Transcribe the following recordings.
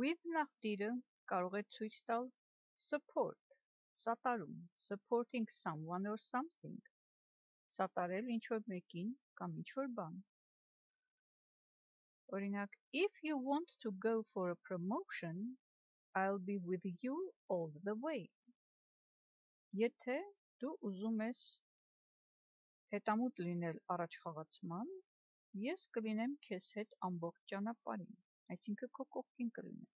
With նախդիրը կարող է ցույց տալ support, սատարում, supporting someone or something, սատարել ինչ-որ մեկին կամ ինչ-որ բան։ Օրինակ, if you want to go for a promotion, I'll be with you all the way. Եթե դու ուզում ես հետամուտ լինել առաջխաղացման, ես կլինեմ քեզ հետ ամբողջ ճանապարհին, այսինքն քո կողքին կլինեմ։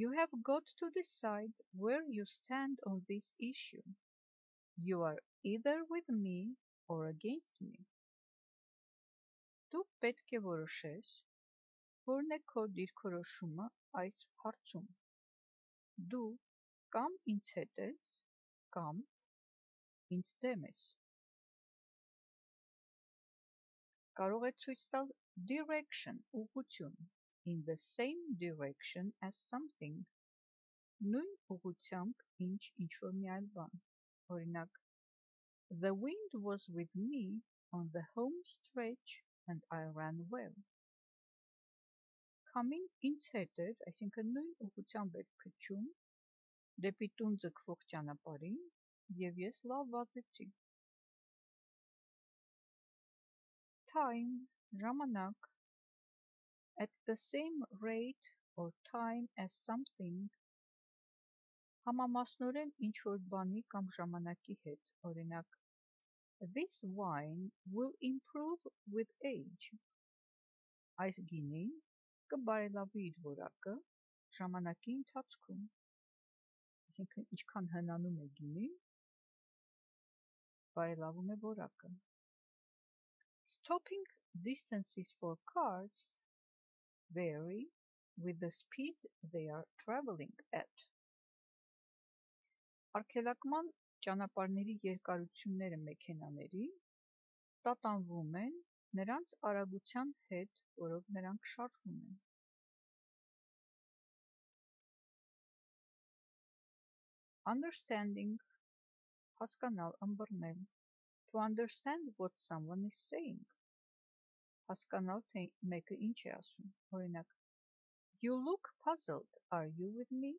You have got to decide where you stand on this issue. You are either with me or against me. Դու պետք է որոշես, որն է քո դիրքորոշումը այս հարցում։ Դու կամ ինձ հետ ես, կամ ինձ դեմ ես։ Կարող է ցույց տալ direction, ուղղություն, in the same direction as something, նույն ուղղությամբ ինչ-որ մի այլ բան։ Օրինակ, the wind was with me on the home stretch and I ran well. Քամին ինձ հետ էր, այսինքն նույն ուղղությամբ էր փչում, դեպի տուն ձգվող ճանապարհին, եւ ես լավ վազեցի։ Time, ժամանակ, at the same rate or time as something, համամասնորեն ինչ-որ բանի կամ ժամանակի հետ, օրինակ, this wine will improve with age. Այս գինին կբարելավի իր որակը ժամանակի ընթացքում։ Այսինքն, ինչքան հնանում է գինին, բարելավում է որակը։ Stopping distances for cars vary with the speed they are traveling at. Արգելակման ճանապարհների երկարությունները մեքենաների տատանվում են նրանց արագության հետ, որով նրանք շարժվում են։ Understanding, հասկանալ, ըմբռնել, to understand what someone is saying, հասկանալ, թե մեկը ինչ է ասում, օրինակ, you look puzzled, are you with me?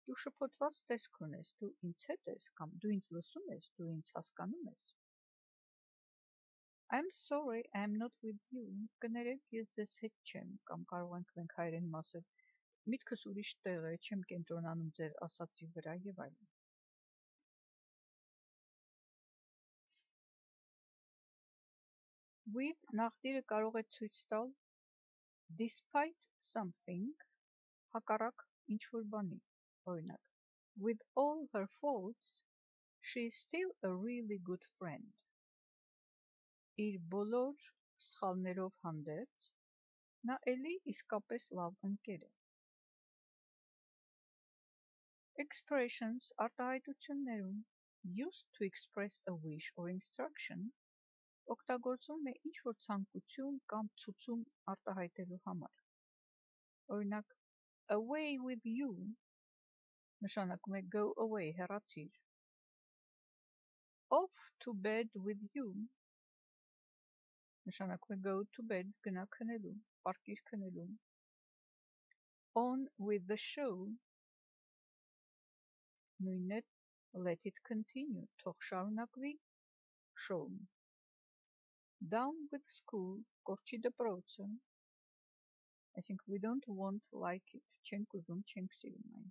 Դու շփոթված տեսք ունես, դու ինձ հետ ես, կամ դու ինձ լսում ես, դու ինձ հասկանում ես։ I'm sorry, I'm not with you, կներեք, ես ձեզ հետ չեմ, կամ կարող ենք մենք հայերենում ասել, միտքս ուրիշ տեղ է, չեմ կենտրոնանում ձեր ասածի վրա եւ այլն։ With նախդիրը կարող է ցույց տալ despite something, հակառակ ինչ-որ բանի, օրինակ, with all her faults, she is still a really good friend. Իր բոլոր սխալներով հանդերձ, նա էլի իսկապես լավ ընկեր է։ Expressions արտահայտություններում used to express a wish or instruction օգտագործվում է ինչ-որ ցանկություն կամ ցուցում արտահայտելու համար։ Օրինակ, away with you նշանակում է go away, հեռացիր։ Off to bed with you նշանակում է go to bed, գնա քնելու, պարկիր քնելու։ On with the show նույնն է let it continue, թող շարունակվի show-ն։ Down with school, կորչի դպրոցը, այսինքն we don't want like it, չենք ուզում, չենք սիրում այն։